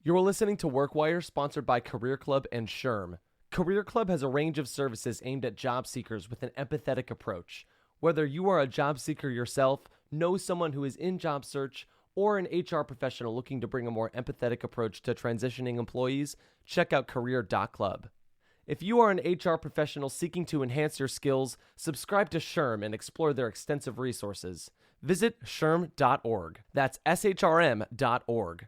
You're listening to WorkWire, sponsored by Career Club and SHRM. Career Club has a range of services aimed at job seekers with an empathetic approach. Whether you are a job seeker yourself, know someone who is in job search, or an HR professional looking to bring a more empathetic approach to transitioning employees, check out career.club. If you are an HR professional seeking to enhance your skills, subscribe to SHRM and explore their extensive resources. Visit shrm.org. That's SHRM.org.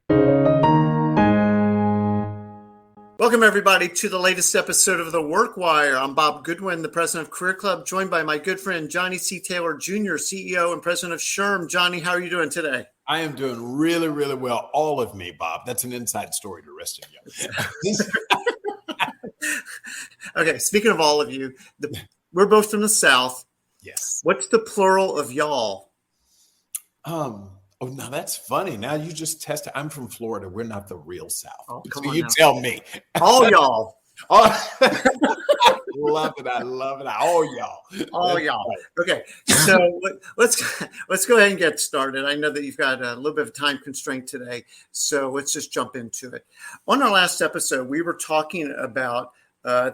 Welcome, everybody, to the latest episode of The WorkWire. I'm Bob Goodwin, the president of Career Club, joined by my good friend Johnny C. Taylor Jr., CEO and president of SHRM. Johnny, how are you doing today? I am doing really, really well. All of me, Bob. That's an inside story to the rest of you. Okay, speaking of all of you, we're both from the South. Yes. What's the plural of y'all? Oh, now that's funny. Now you just tested. I'm from Florida. We're not the real South. Oh, so you tell me. All y'all. Oh, love it. I love it. All y'all. All y'all. Okay, so let's go ahead and get started. I know that you've got a little bit of time constraint today, so let's just jump into it. On our last episode, we were talking about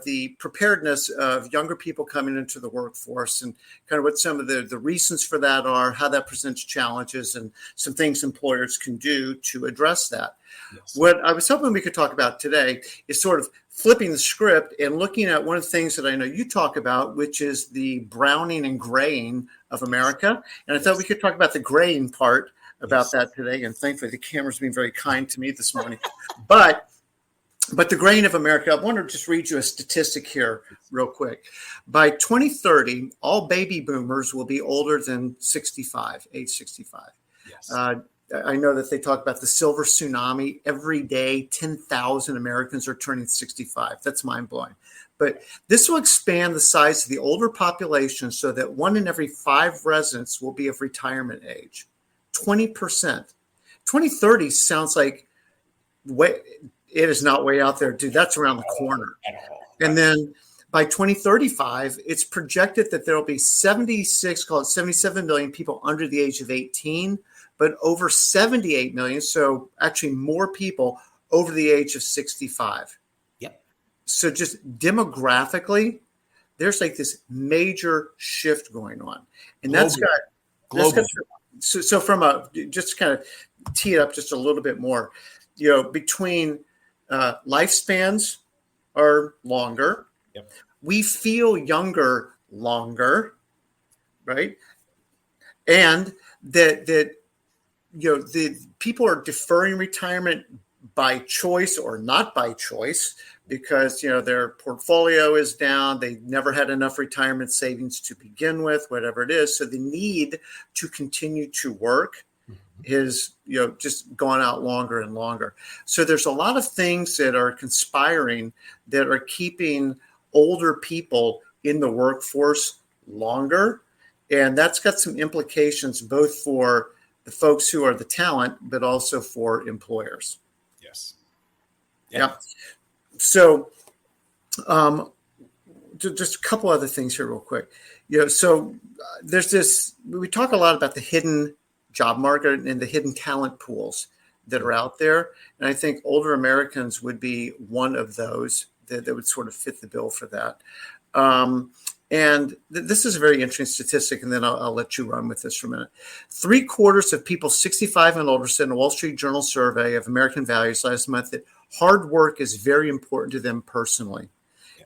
the preparedness of younger people coming into the workforce and kind of what some of the reasons for that are, how that presents challenges, and some things employers can do to address that. Yes. What I was hoping we could talk about today is sort of flipping the script and looking at one of the things that I know you talk about, which is the browning and graying of America. And I thought we could talk about the graying part about that today. And thankfully, the camera's been very kind to me this morning. But the graying of America, I want to just read you a statistic here real quick. By 2030, all baby boomers will be older than 65, age 65. Yes. I know that they talk about the silver tsunami. Every day, 10,000 Americans are turning 65. That's mind-blowing. But this will expand the size of the older population so that 1 in every 5 residents will be of retirement age. 20%. 2030 sounds like it is not way out there, dude. That's around the corner. And then by 2035, it's projected that there will be 77 million people under the age of 18, but over 78 million. So actually more people over the age of 65. Yep. So just demographically, there's like this major shift going on. And that's got so from just kind of tee it up just a little bit more, between lifespans are longer. Yep. We feel younger longer, right? And that the people are deferring retirement by choice or not by choice because their portfolio is down. They never had enough retirement savings to begin with, whatever it is. So the need to continue to work is just gone out longer and longer. So there's a lot of things that are conspiring that are keeping older people in the workforce longer. And that's got some implications both for the folks who are the talent, but also for employers. Yes. Yeah. So just a couple other things here real quick. So there's this, we talk a lot about the hidden job market and the hidden talent pools that are out there. And I think older Americans would be one of those that would sort of fit the bill for that. And this is a very interesting statistic, and then I'll let you run with this for a minute. 3/4 of people 65 and older said in a Wall Street Journal survey of American values last month that hard work is very important to them personally.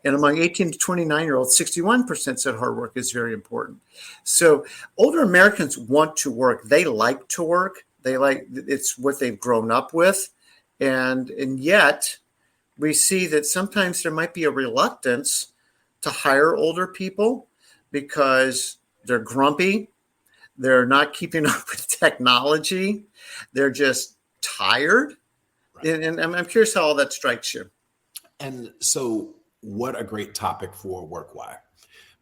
And among 18 to 29-year-olds, 61% said hard work is very important. So older Americans want to work. They like to work. It's what they've grown up with. And yet we see that sometimes there might be a reluctance to hire older people because they're grumpy. They're not keeping up with technology. They're just tired. Right. And I'm curious how all that strikes you. And so what a great topic for WorkWire,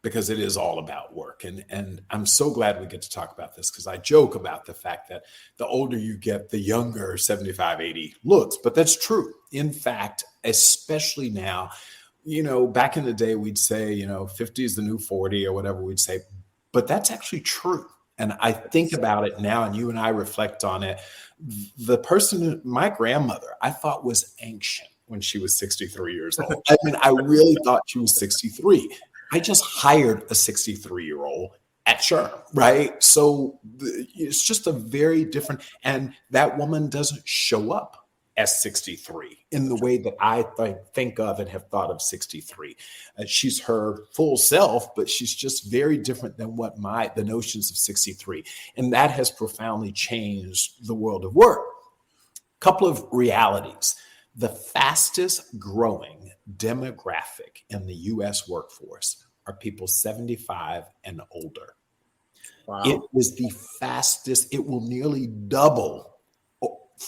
because it is all about work. And I'm so glad we get to talk about this, because I joke about the fact that the older you get, the younger 75, 80 looks. But that's true. In fact, especially now, back in the day, we'd say, 50 is the new 40 or whatever we'd say. But that's actually true. And I think about it now, and you and I reflect on it. The person, my grandmother, I thought was ancient when she was 63 years old. I mean, I really thought she was 63. I just hired a 63-year-old at SHRM, right? So it's just a very different, and that woman doesn't show up as 63 in the way that I think of and have thought of 63. She's her full self, but she's just very different than what the notions of 63. And that has profoundly changed the world of work. Couple of realities. The fastest growing demographic in the US workforce are people 75 and older. Wow. It is the fastest. It will nearly double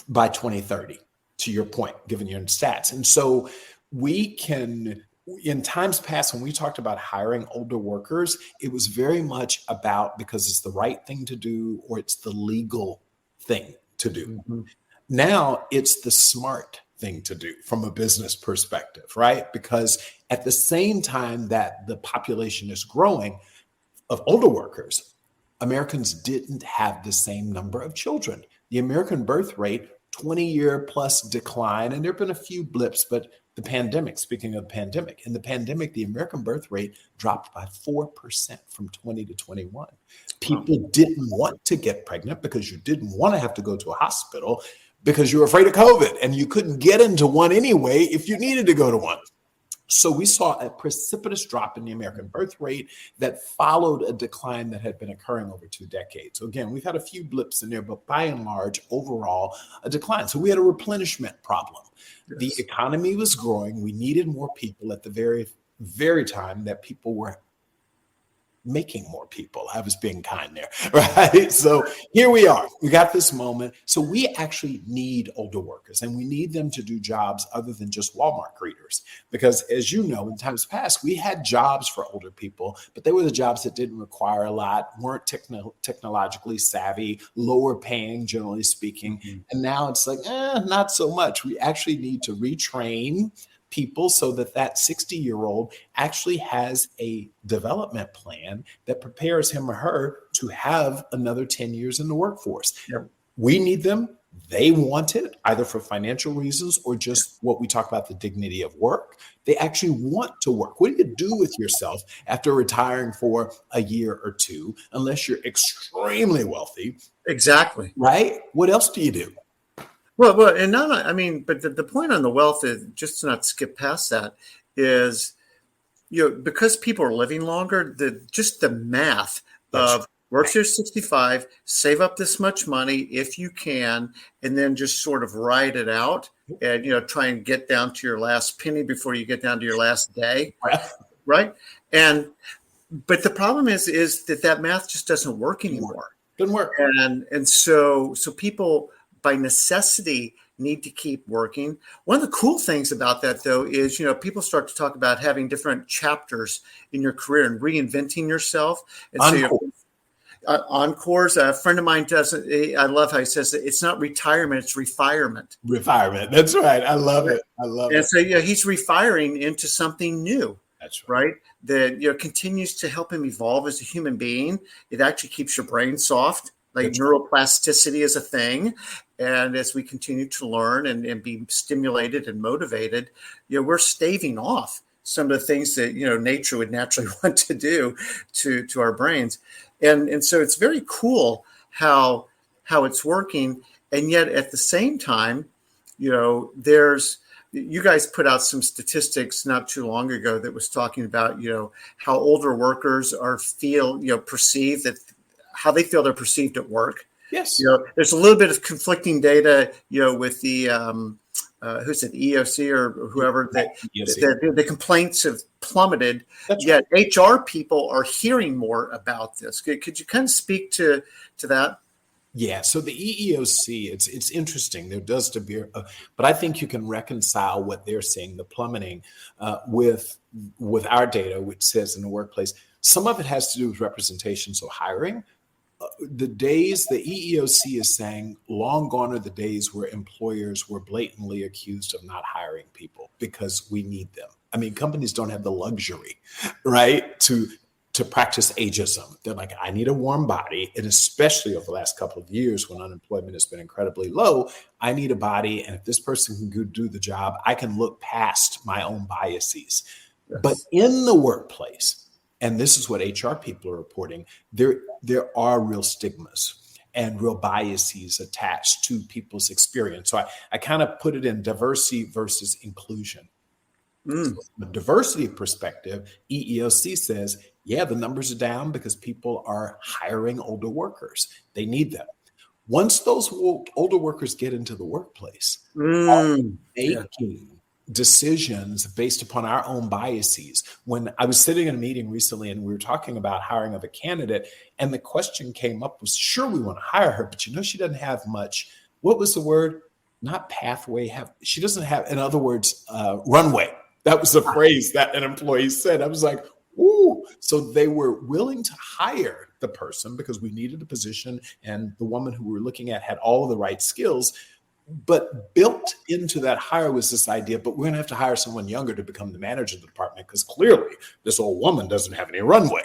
by 2030. To your point, given your stats. And so we can, in times past, when we talked about hiring older workers, it was very much about because it's the right thing to do or it's the legal thing to do. Mm-hmm. Now it's the smart thing to do from a business perspective, right? Because at the same time that the population is growing of older workers, Americans didn't have the same number of children. The American birth rate 20-year plus decline. And there have been a few blips, but the pandemic, speaking of pandemic, in the pandemic, the American birth rate dropped by 4% from 20 to 21. People didn't want to get pregnant because you didn't want to have to go to a hospital because you were afraid of COVID and you couldn't get into one anyway if you needed to go to one. So we saw a precipitous drop in the American birth rate that followed a decline that had been occurring over 2 decades. So again, we've had a few blips in there, but by and large, overall, a decline. So we had a replenishment problem. Yes. The economy was growing. We needed more people at the very, very time that people were making more people. I was being kind there, right? So here we are. We got this moment. So we actually need older workers, and we need them to do jobs other than just Walmart greeters. Because as you know, in times past, we had jobs for older people, but they were the jobs that didn't require a lot, weren't technologically savvy, lower paying, generally speaking. Mm-hmm. And now it's like, not so much. We actually need to retrain people so that 60-year-old actually has a development plan that prepares him or her to have another 10 years in the workforce. Yep. We need them. They want it either for financial reasons or just what we talk about, the dignity of work. They actually want to work. What do you do with yourself after retiring for a year or two, unless you're extremely wealthy? Exactly. Right? What else do you do? Well, and not, I mean, but the point on the wealth is, just to not skip past that, is, because people are living longer, the math of work to 65, save up this much money if you can, and then just sort of ride it out and, try and get down to your last penny before you get down to your last day. Right. But the problem is that math just doesn't work anymore. Doesn't work. And so people, by necessity, need to keep working. One of the cool things about that, though, is, people start to talk about having different chapters in your career and reinventing yourself. And encores. A friend of mine does it. I love how he says it. It's not retirement, it's refirement. Refirement. That's right. I love it. And so, he's refiring into something new. That's right. That, continues to help him evolve as a human being. It actually keeps your brain soft. Like neuroplasticity is a thing. And as we continue to learn and be stimulated and motivated, we're staving off some of the things that, nature would naturally want to do to our brains. And so it's very cool how it's working. And yet at the same time, you guys put out some statistics not too long ago that was talking about, how older workers perceive that, how they feel they're perceived at work. Yes. There's a little bit of conflicting data, with the who's it, EOC or whoever, that the complaints have plummeted. Yet HR people are hearing more about this. Could you kind of speak to that? Yeah. So the EEOC, it's interesting. There does to be, but I think you can reconcile what they're seeing, the plummeting, with our data, which says in the workplace. Some of it has to do with representation, so hiring. The EEOC is saying long gone are the days where employers were blatantly accused of not hiring people because we need them. I mean, companies don't have the luxury, right, to to practice ageism. They're like, I need a warm body. And especially over the last couple of years when unemployment has been incredibly low, I need a body. And if this person can go do the job, I can look past my own biases. Yes. But in the workplace, and this is what HR people are reporting, there are real stigmas and real biases attached to people's experience. So I kind of put it in diversity versus inclusion. So from a diversity perspective, EEOC says, yeah, the numbers are down because people are hiring older workers. They need them. Once those older workers get into the workplace, making decisions based upon our own biases. When I was sitting in a meeting recently and we were talking about hiring of a candidate, and the question came up was, sure, we want to hire her, but she doesn't have much. What was the word? Not pathway. She doesn't have, in other words, runway. That was the phrase that an employee said. I was like, ooh. So they were willing to hire the person because we needed a position, and the woman who we were looking at had all of the right skills. But built into that hire was this idea, but we're going to have to hire someone younger to become the manager of the department because clearly this old woman doesn't have any runway.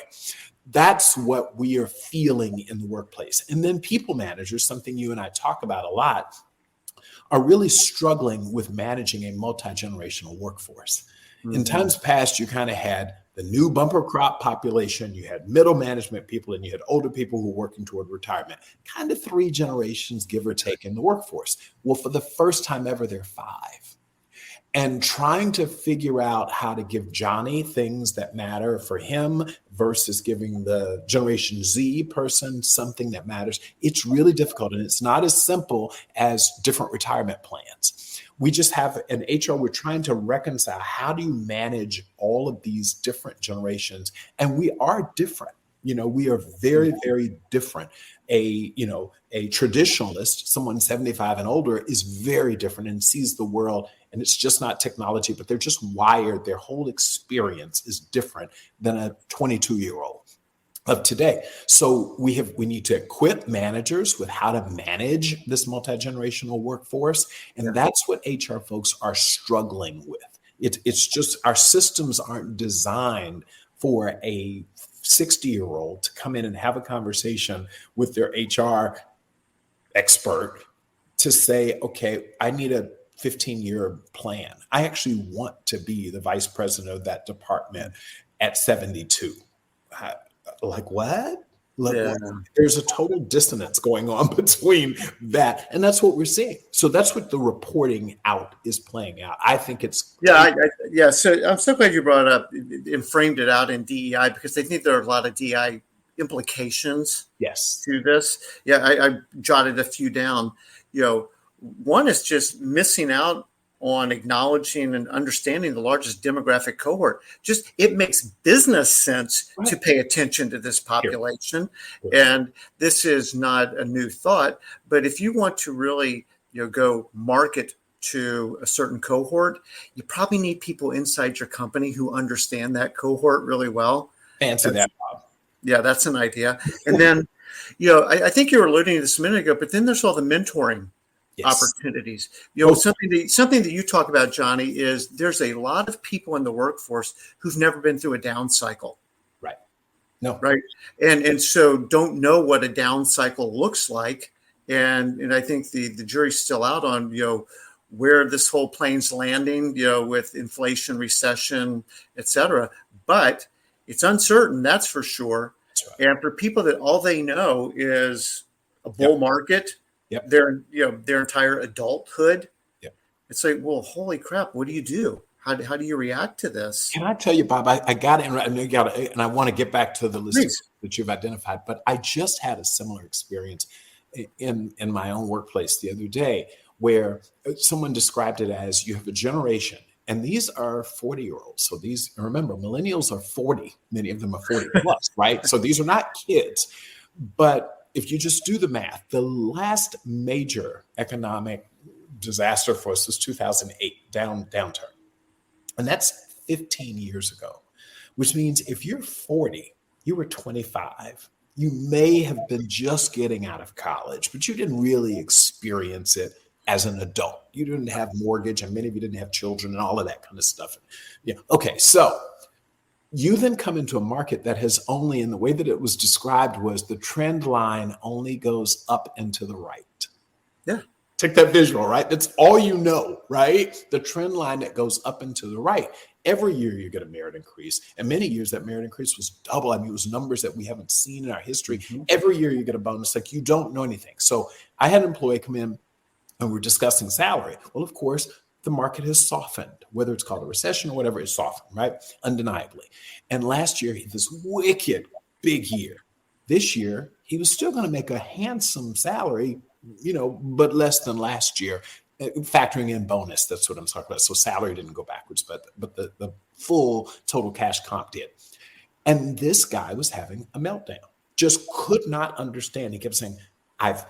That's what we are feeling in the workplace. And then people managers, something you and I talk about a lot, are really struggling with managing a multi-generational workforce. Mm-hmm. In times past, you kind of had the new bumper crop population, you had middle management people, and you had older people who were working toward retirement. Kind of 3 generations, give or take, in the workforce. Well, for the first time ever, there are 5. And trying to figure out how to give Johnny things that matter for him versus giving the Generation Z person something that matters, it's really difficult. And it's not as simple as different retirement plans. We just have an HR, we're trying to reconcile, how do you manage all of these different generations? And we are different. We are very, very different. A traditionalist, someone 75 and older, is very different and sees the world. And it's just not technology, but they're just wired. Their whole experience is different than a 22-year-old of today. So we need to equip managers with how to manage this multi-generational workforce. And that's what HR folks are struggling with. It's just our systems aren't designed for a 60-year-old to come in and have a conversation with their HR expert to say, okay, I need a 15-year plan. I actually want to be the vice president of that department at 72. Like what? There's a total dissonance going on between that. And that's what we're seeing. So that's what the reporting out is playing out. I think it's. So I'm so glad you brought it up and framed it out in DEI, because I think there are a lot of DEI implications to this. I jotted a few down. One is just missing out on acknowledging and understanding the largest demographic cohort. Just it makes business sense to pay attention to this population. And this is not a new thought, but if you want to really go market to a certain cohort, you probably need people inside your company who understand that cohort really well. Answer that, Bob. Yeah, that's an idea. And then, I think you were alluding to this a minute ago, but then there's all the mentoring opportunities. Something that you talk about, Johnny, is there's a lot of people in the workforce who've never been through a down cycle. Right. No. Right. And so don't know what a down cycle looks like. And I think the jury's still out on, where this whole plane's landing, with inflation, recession, et cetera. But it's uncertain, that's for sure. That's right. And for people that all they know is a bull market, their entire adulthood. It's like, well, holy crap, what do you do? How do you react to this? Can I tell you, Bob, I got it, and I want to get back to the list that you've identified, but I just had a similar experience in my own workplace the other day, where someone described it as, you have a generation, and these are 40-year-olds. So remember, millennials are 40. Many of them are 40 plus, right? So these are not kids, but if you just do the math, the last major economic disaster for us was 2008, downturn. And that's 15 years ago, which means if you're 40, you were 25. You may have been just getting out of college, but you didn't really experience it as an adult. You didn't have mortgage, and many of you didn't have children and all of that kind of stuff. Okay, so You then come into a market that has only, in the way that it was described, was the trend line only goes up and to the right. Yeah. Take that visual, right? That's all you know, right? The trend line that goes up and to the right. Every year you get a merit increase. And many years that merit increase was double. I mean, it was numbers that we haven't seen in our history. Mm-hmm. Every year you get a bonus, like you don't know anything. So I had an employee come in and we're discussing salary. Well, of course, the market has softened, whether it's called a recession or whatever, it's softened, right? Undeniably. And last year, he had this wicked big year. This year, he was still going to make a handsome salary, but less than last year, factoring in bonus. That's what I'm talking about. So salary didn't go backwards, but the full total cash comp did. And this guy was having a meltdown, just could not understand. He kept saying, I've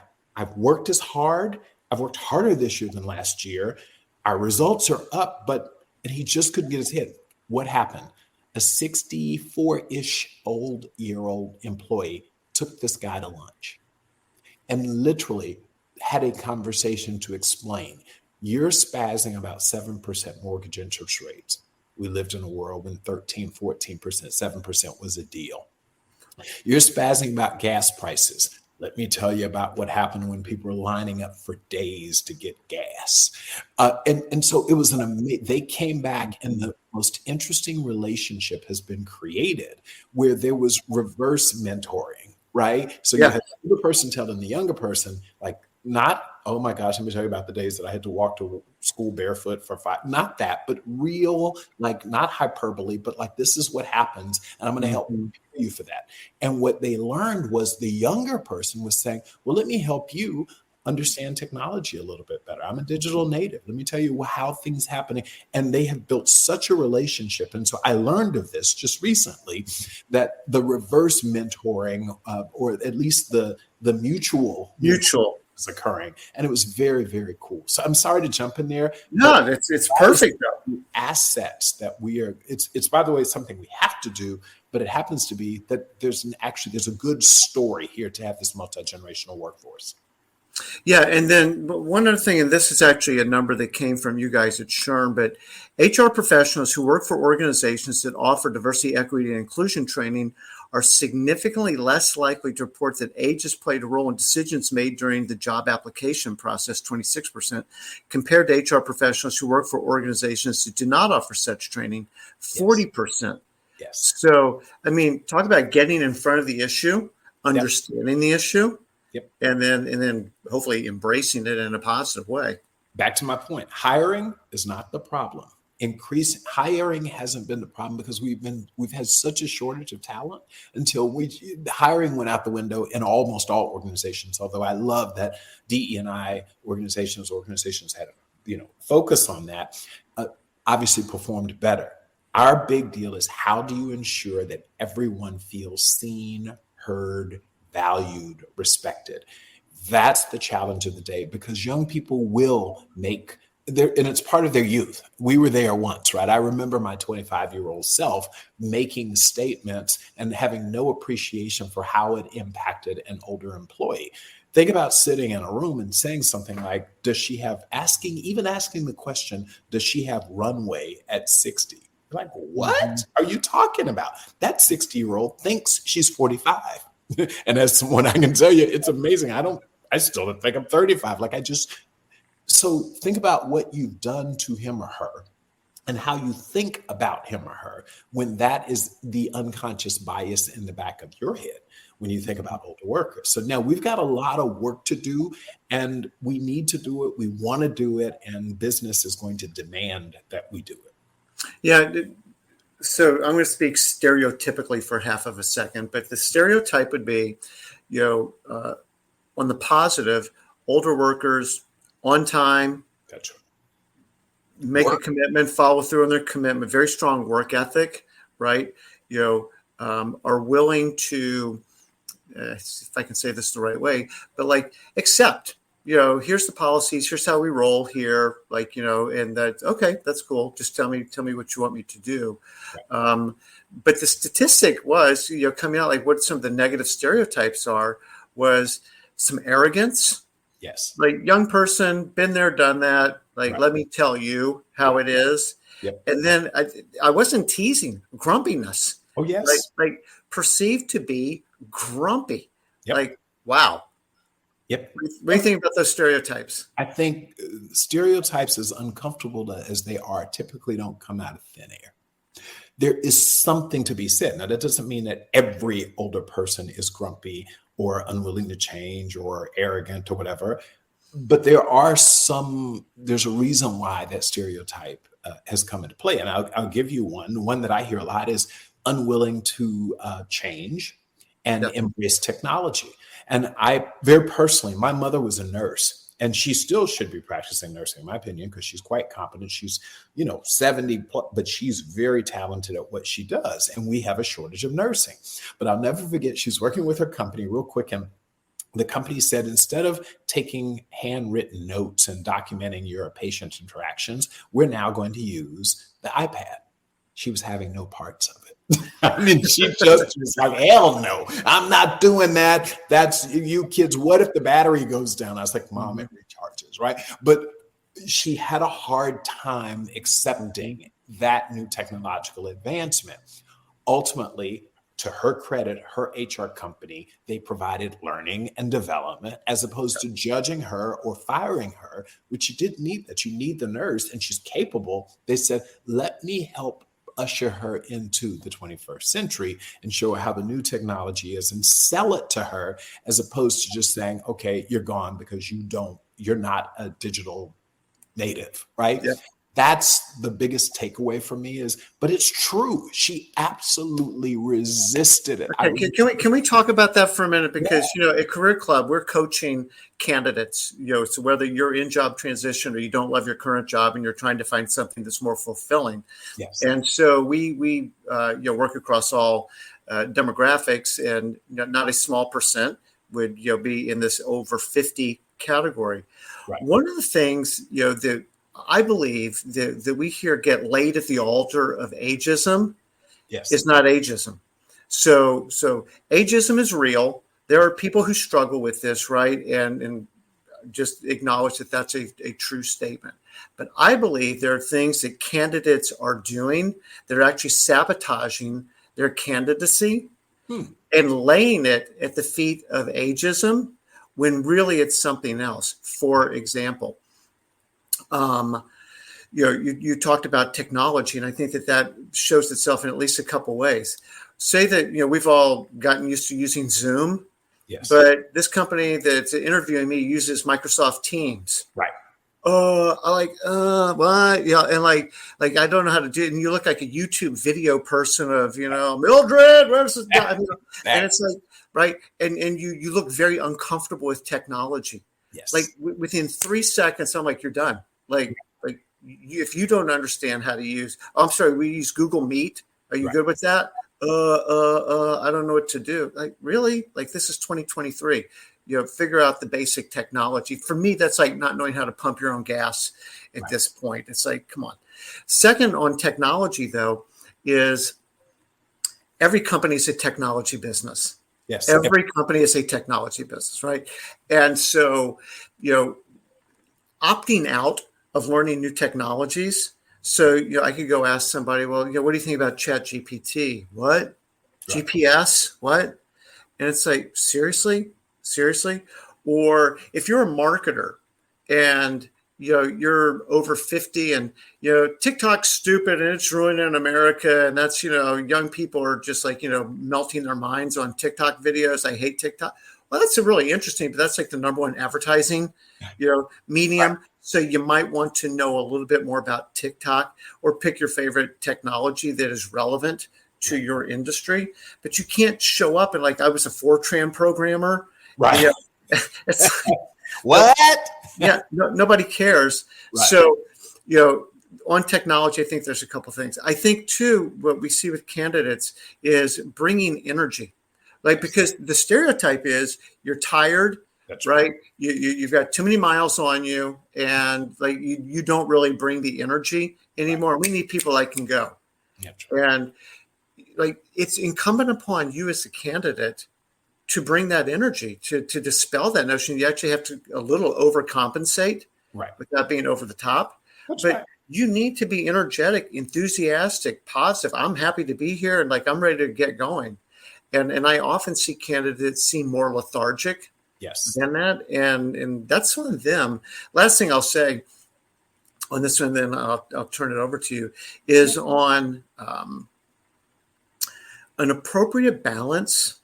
worked as hard. I've worked harder this year than last year. Our results are up, and he just couldn't get his head. What happened? A 64-ish-year-old employee took this guy to lunch and literally had a conversation to explain, you're spazzing about 7% mortgage interest rates. We lived in a world when 13, 14%, 7% was a deal. You're spazzing about gas prices. Let me tell you about what happened when people were lining up for days to get gas. And so it was they came back, and the most interesting relationship has been created where there was reverse mentoring, right? So you had the older person telling the younger person, like, not, oh my gosh, let me tell you about the days that I had to walk to school barefoot for 5, not that, but real, like not hyperbole, but like, this is what happens. And I'm going to help you for that. And what they learned was the younger person was saying, well, let me help you understand technology a little bit better. I'm a digital native. Let me tell you how things happening. And they have built such a relationship. And so I learned of this just recently, that the reverse mentoring, or at least the mutual is occurring. And it was very, very cool. So I'm sorry to jump in there. No, it's perfect though. Assets that it's by the way, something we have to do, but it happens to be that there's a good story here to have this multi-generational workforce. Yeah, and then one other thing, and this is actually a number that came from you guys at SHRM, but HR professionals who work for organizations that offer diversity, equity, and inclusion training are significantly less likely to report that age has played a role in decisions made during the job application process, 26%, compared to HR professionals who work for organizations that do not offer such training, 40%. Yes. So, I mean, talk about getting in front of the issue, understanding the issue. Yep. And then hopefully embracing it in a positive way. Back to my point, hiring is not the problem. Hiring hasn't been the problem because we've had such a shortage of talent until hiring went out the window in almost all organizations. Although I love that DE&I organizations had focus on that, obviously performed better. Our big deal is, how do you ensure that everyone feels seen, heard, valued, respected? That's the challenge of the day, because young people will make and it's part of their youth. We were there once, right? I remember my 25-year-old self making statements and having no appreciation for how it impacted an older employee. Think about sitting in a room and saying something like, asking the question, does she have runway at 60? You're like, what are you talking about? That 60-year-old thinks she's 45. And as someone, I can tell you, it's amazing. I still don't think I'm 35. So think about what you've done to him or her and how you think about him or her when that is the unconscious bias in the back of your head when you think about older workers. So now we've got a lot of work to do, and we need to do it. We want to do it, and business is going to demand that we do it. Yeah. So I'm going to speak stereotypically for half of a second, but the stereotype would be, on the positive, older workers on time, That's right. Make a commitment, follow through on their commitment, very strong work ethic, right? Are willing to, if I can say this the right way, but accept, here's the policies, here's how we roll here, and that, okay, that's cool. Just tell me what you want me to do. Right. But the statistic was, coming out, what some of the negative stereotypes was some arrogance, Yes. Like young person, been there, done that. Like, Right. let me tell you how it is. Yep. And then I wasn't teasing grumpiness, Oh, like, yes. like perceived to be grumpy. Yep. Like, wow. Yep. What do you think about those stereotypes? I think stereotypes, as uncomfortable as they are, typically don't come out of thin air. There is something to be said. Now, that doesn't mean that every older person is grumpy or unwilling to change or arrogant or whatever. But there's a reason why that stereotype has come into play. And I'll give you one. The one that I hear a lot is unwilling to change and embrace technology. And I, very personally, my mother was a nurse. And she still should be practicing nursing, in my opinion, because she's quite competent. She's, 70 plus, but she's very talented at what she does. And we have a shortage of nursing. But I'll never forget, she's working with her company real quick. And the company said, instead of taking handwritten notes and documenting your patient interactions, we're now going to use the iPad. She was having no parts of it. I mean, she just was like, hell no, I'm not doing that. That's you kids. What if the battery goes down? I was like, Mom, it recharges, right? But she had a hard time accepting that new technological advancement. Ultimately, to her credit, her HR company, they provided learning and development as opposed to judging her or firing her, which you didn't need that. You need the nurse and she's capable. They said, let me help usher her into the 21st century and show her how the new technology is and sell it to her as opposed to just saying, okay, you're gone because you're not a digital native, right? Yeah. That's the biggest takeaway for me but it's true. She absolutely resisted it. Okay, can we talk about that for a minute? Because, at Career Club, we're coaching candidates, so whether you're in job transition or you don't love your current job and you're trying to find something that's more fulfilling. Yes. And so we work across all demographics, and not a small percent would, be in this over 50 category. Right. One of the things, that I believe that we hear get laid at the altar of ageism is not ageism. So ageism is real. There are people who struggle with this, right? And just acknowledge that that's a true statement. But I believe there are things that candidates are doing that are actually sabotaging their candidacy and laying it at the feet of ageism when really it's something else. For example, you talked about technology, and I think that shows itself in at least a couple ways. Say that, we've all gotten used to using Zoom, yes, but this company that's interviewing me uses Microsoft Teams. Right. What? Yeah. And like, I don't know how to do it. And you look like a YouTube video person of, Mildred, where's this guy? And it's like, right. And you look very uncomfortable with technology. Yes. Like within 3 seconds, I'm like, you're done. Like if you don't understand how to use, I'm sorry, we use Google Meet. Are you good with that? I don't know what to do. Like, really? Like, this is 2023. Figure out the basic technology. For me, that's like not knowing how to pump your own gas at this point. It's like, come on. Second, on technology, though, is every company is a technology business. Yes. Every company is a technology business, right? And so, opting out of learning new technologies. So, I could go ask somebody, well, what do you think about Chat GPT? What? Right. GPS? What? And it's like, seriously? Or if you're a marketer and, you're over 50 and, TikTok's stupid and it's ruining America. And that's, young people are just like, melting their minds on TikTok videos. I hate TikTok. Well, that's really interesting, but that's like the number one advertising, medium. Right. So you might want to know a little bit more about TikTok or pick your favorite technology that is relevant to your industry. But you can't show up and like, I was a Fortran programmer. Right. It's what? Nobody cares. Right. So, on technology, I think there's a couple things. I think too, what we see with candidates is bringing energy. Like, because the stereotype is you're tired, that's right? You've got too many miles on you, and like you don't really bring the energy anymore. Right. We need people that can go. That's right. And like it's incumbent upon you as a candidate to bring that energy, to dispel that notion. You actually have to a little overcompensate, Right. without being over the top. That's But right. you need to be energetic, enthusiastic, positive. I'm happy to be here, and like I'm ready to get going. And I often see candidates seem more lethargic Yes. than that, and that's on them. Last thing I'll say on this one, then I'll turn it over to you, is on an appropriate balance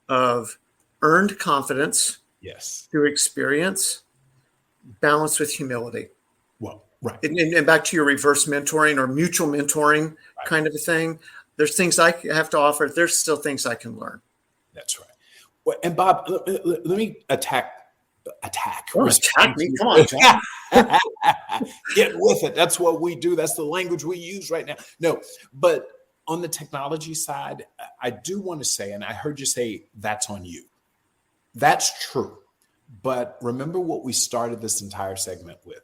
of earned confidence Yes. through experience, balanced with humility. Well, right. And back to your reverse mentoring or mutual mentoring kind of a thing. There's things I have to offer. There's still things I can learn. That's right. Well, and Bob, let me attack. Oh, attack me. Come on, John. Get with it. That's what we do. That's the language we use right now. No, but on the technology side, I do want to say, and I heard you say that's on you. That's true. But remember what we started this entire segment with.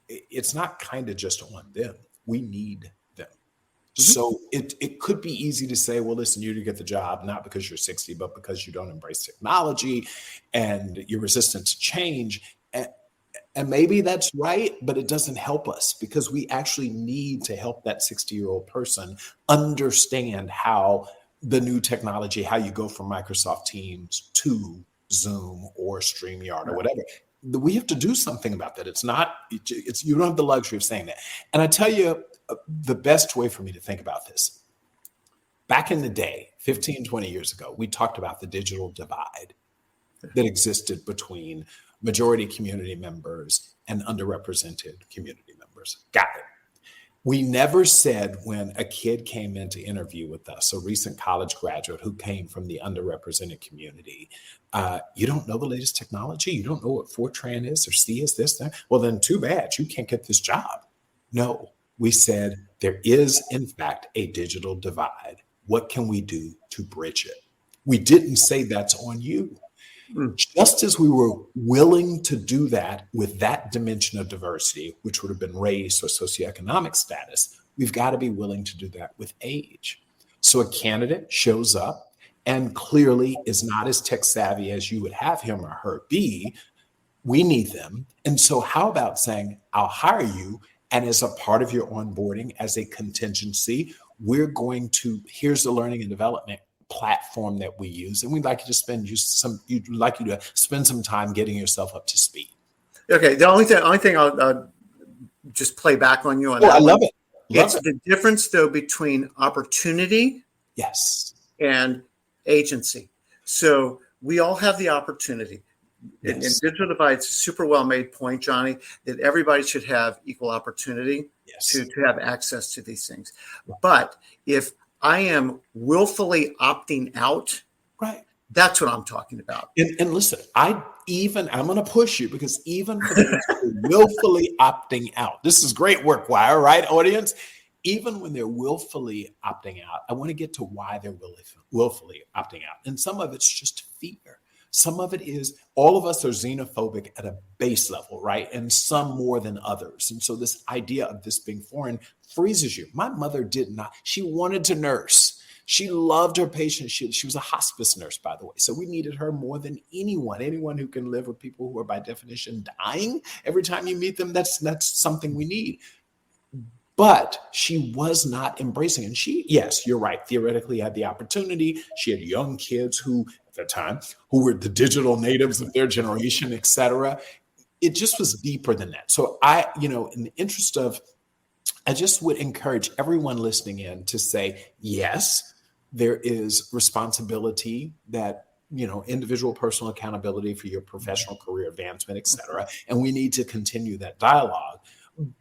It's not kind of just on them. We need them. Mm-hmm. So it could be easy to say, well, listen, you to get the job, not because you're 60, but because you don't embrace technology and you're resistant to change. And maybe that's right, but it doesn't help us because we actually need to help that 60-year-old person understand how the new technology, how you go from Microsoft Teams to Zoom or StreamYard or whatever. We have to do something about that. You don't have the luxury of saying that. And I tell you, the best way for me to think about this, back in the day, 15, 20 years ago, we talked about the digital divide that existed between majority community members and underrepresented community members. Got it. We never said when a kid came in to interview with us, a recent college graduate who came from the underrepresented community, you don't know the latest technology? You don't know what Fortran is or C is this, that? Well, then too bad. You can't get this job. No, we said there is, in fact, a digital divide. What can we do to bridge it? We didn't say that's on you. Just as we were willing to do that with that dimension of diversity, which would have been race or socioeconomic status, we've got to be willing to do that with age. So a candidate shows up and clearly is not as tech savvy as you would have him or her be. We need them. And so how about saying, I'll hire you, and as a part of your onboarding, as a contingency, here's the learning and development platform that we use, and we'd like you to spend some time getting yourself up to speed. Okay, the only thing I'll just play back on you on that. I love it. It's the difference though between opportunity, yes, and agency. So we all have the opportunity. Yes. And digital divide's a super well made point, Johnny, that everybody should have equal opportunity to have access to these things. But if I am willfully opting out, right, that's what I'm talking about. And listen, I'm going to push you because even for those who are willfully opting out, this is great work, Wire, right, audience? Even when they're willfully opting out, I want to get to why they're willfully opting out. And some of it's just fear. Some of it is all of us are xenophobic at a base level, right? And some more than others. And so this idea of this being foreign freezes you. My mother did not. She wanted to nurse. She loved her patients. She was a hospice nurse, by the way. So we needed her more than anyone who can live with people who are by definition dying. Every time you meet them, that's something we need. But she was not embracing. And yes, you're right, theoretically had the opportunity. She had young kids who, at the time, who were the digital natives of their generation, et cetera. It just was deeper than that. So in the interest of, I just would encourage everyone listening in to say, yes, there is responsibility that, individual personal accountability for your professional career advancement, et cetera. And we need to continue that dialogue.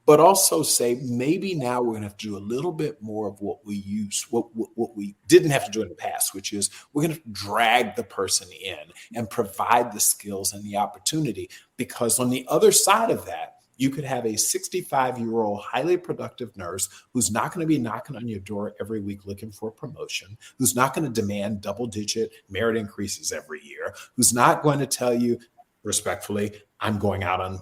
But also say maybe now we're going to have to do a little bit more of what we didn't have to do in the past, which is we're going to drag the person in and provide the skills and the opportunity. Because on the other side of that, you could have a 65-year-old highly productive nurse who's not going to be knocking on your door every week looking for a promotion, who's not going to demand double-digit merit increases every year, who's not going to tell you respectfully, I'm going out on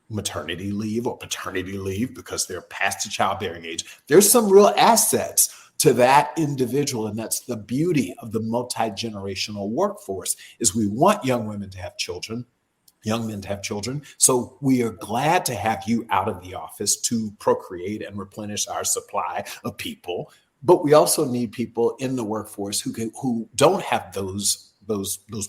maternity leave or paternity leave because they're past the childbearing age. There's some real assets to that individual. And that's the beauty of the multi-generational workforce, is we want young women to have children, young men to have children. So we are glad to have you out of the office to procreate and replenish our supply of people. But we also need people in the workforce who don't have those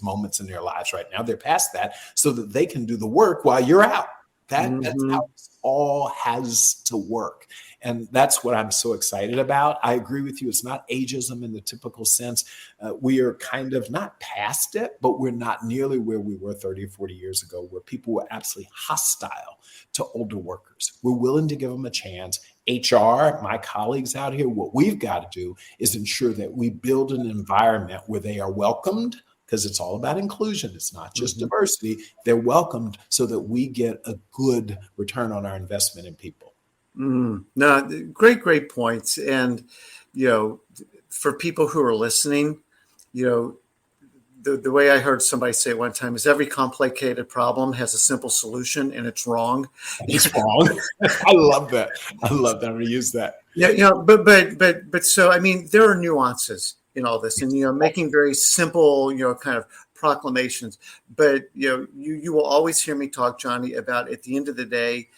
moments in their lives right now. They're past that, so that they can do the work while you're out. That's how it all has to work. And that's what I'm so excited about. I agree with you. It's not ageism in the typical sense. We are kind of not past it, but we're not nearly where we were 30 or 40 years ago, where people were absolutely hostile to older workers. We're willing to give them a chance. HR, my colleagues out here, what we've got to do is ensure that we build an environment where they are welcomed, because it's all about inclusion. It's not just diversity. They're welcomed so that we get a good return on our investment in people. No, great points. And, for people who are listening, the way I heard somebody say it one time is every complicated problem has a simple solution, and it's wrong. It's wrong. I love that. I'm going to use that. Yeah, but so, I mean, there are nuances in all this, and, making very simple, kind of proclamations. But, you will always hear me talk, Johnny, about, at the end of the day,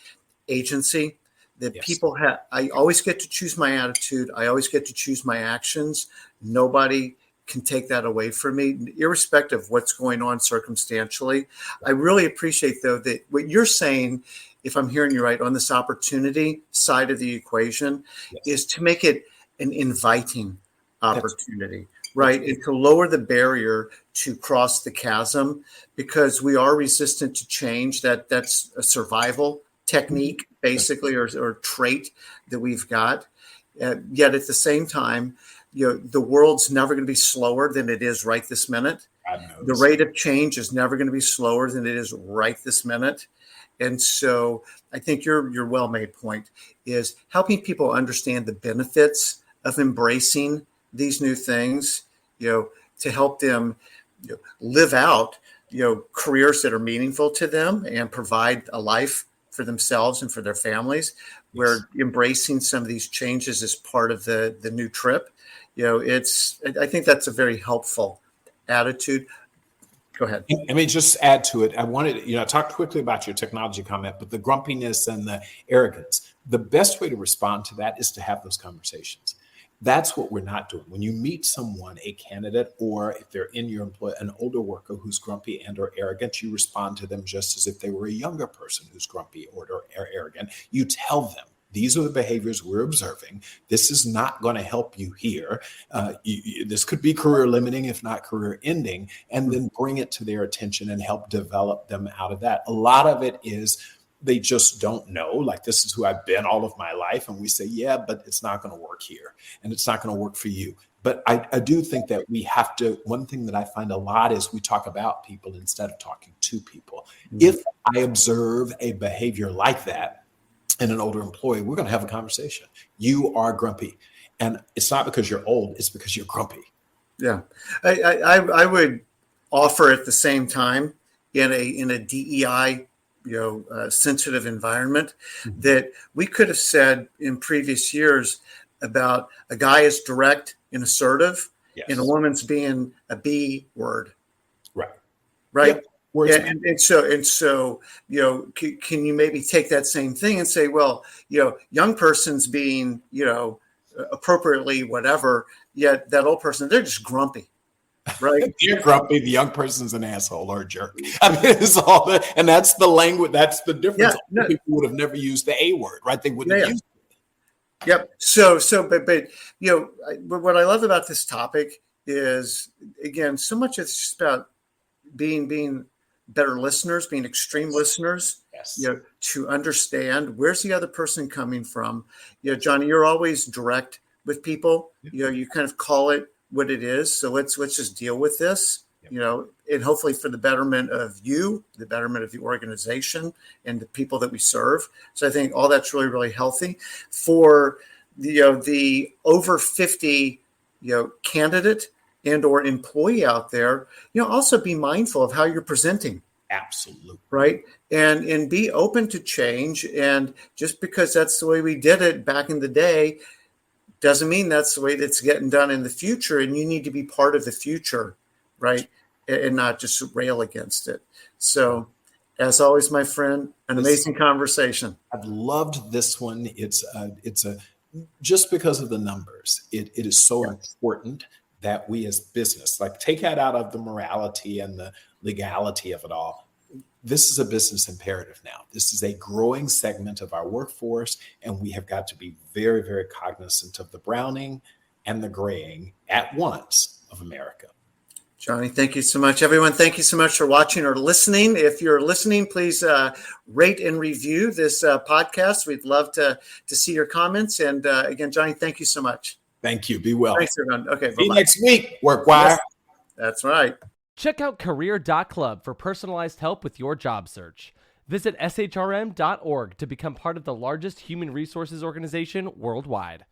agency. That people have. I always get to choose my attitude. I always get to choose my actions. Nobody can take that away from me, irrespective of what's going on circumstantially. I really appreciate, though, that what you're saying, if I'm hearing you right, on this opportunity side of the equation, is to make it an inviting opportunity, right? And to lower the barrier to cross the chasm, because we are resistant to change. That's a survival technique, basically, or trait that we've got. Yet at the same time, the world's never going to be slower than it is right this minute. The rate of change is never going to be slower than it is right this minute. And so I think your well-made point is helping people understand the benefits of embracing these new things, to help them live out, careers that are meaningful to them and provide a life for themselves and for their families, where embracing some of these changes is part of the new trip. I think that's a very helpful attitude. Go ahead. Let me just add to it. I wanted to, talk quickly about your technology comment, but the grumpiness and the arrogance, the best way to respond to that is to have those conversations. That's what we're not doing. When you meet someone, a candidate, or if they're in your employ, an older worker who's grumpy and or arrogant, you respond to them just as if they were a younger person who's grumpy or arrogant. You tell them, these are the behaviors we're observing. This is not going to help you here. This could be career limiting, if not career ending, and then bring it to their attention and help develop them out of that. A lot of it is they just don't know, like, this is who I've been all of my life. And we say, yeah, but it's not going to work here, and it's not going to work for you. But I do think that we have to, one thing that I find a lot is we talk about people instead of talking to people. If I observe a behavior like that in an older employee, we're going to have a conversation. You are grumpy. And it's not because you're old, it's because you're grumpy. Yeah. I would offer at the same time, in a DEI sensitive environment, that we could have said in previous years about a guy is direct and assertive, and a woman's being a B word. Right. Yep. And so, can you maybe take that same thing and say, well, young person's being, appropriately whatever, yet that old person, they're just grumpy. Right. You're grumpy. The young person's an asshole or a jerk. I mean, it's all that, and that's the language. That's the difference. Yeah, people would have never used the A word, right? They wouldn't have used it. Yep. But what I love about this topic is, again, so much it's just about being better listeners, being extreme listeners. To understand where's the other person coming from. Johnny, you're always direct with people. You kind of call it what it is. So let's just deal with this, and hopefully for the betterment of you, the betterment of the organization and the people that we serve. So I think all that's really, really healthy for the over 50, candidate and or employee out there. Also be mindful of how you're presenting. Absolutely. Right. And be open to change. And just because that's the way we did it back in the day, doesn't mean that's the way that's getting done in the future. And you need to be part of the future, right? And not just rail against it. So, as always, my friend, an amazing conversation. I've loved this one. It's a just because of the numbers. It is so important that we as business, like, take that out of the morality and the legality of it all. This is a business imperative now. This is a growing segment of our workforce, and we have got to be very, very cognizant of the browning and the graying at once of America. Johnny, thank you so much. Everyone, thank you so much for watching or listening. If you're listening, please rate and review this podcast. We'd love to see your comments. And again, Johnny, thank you so much. Thank you. Be well. Thanks, everyone. Okay, see you next week, WorkWire. Yes, that's right. Check out career.club for personalized help with your job search. Visit shrm.org to become part of the largest human resources organization worldwide.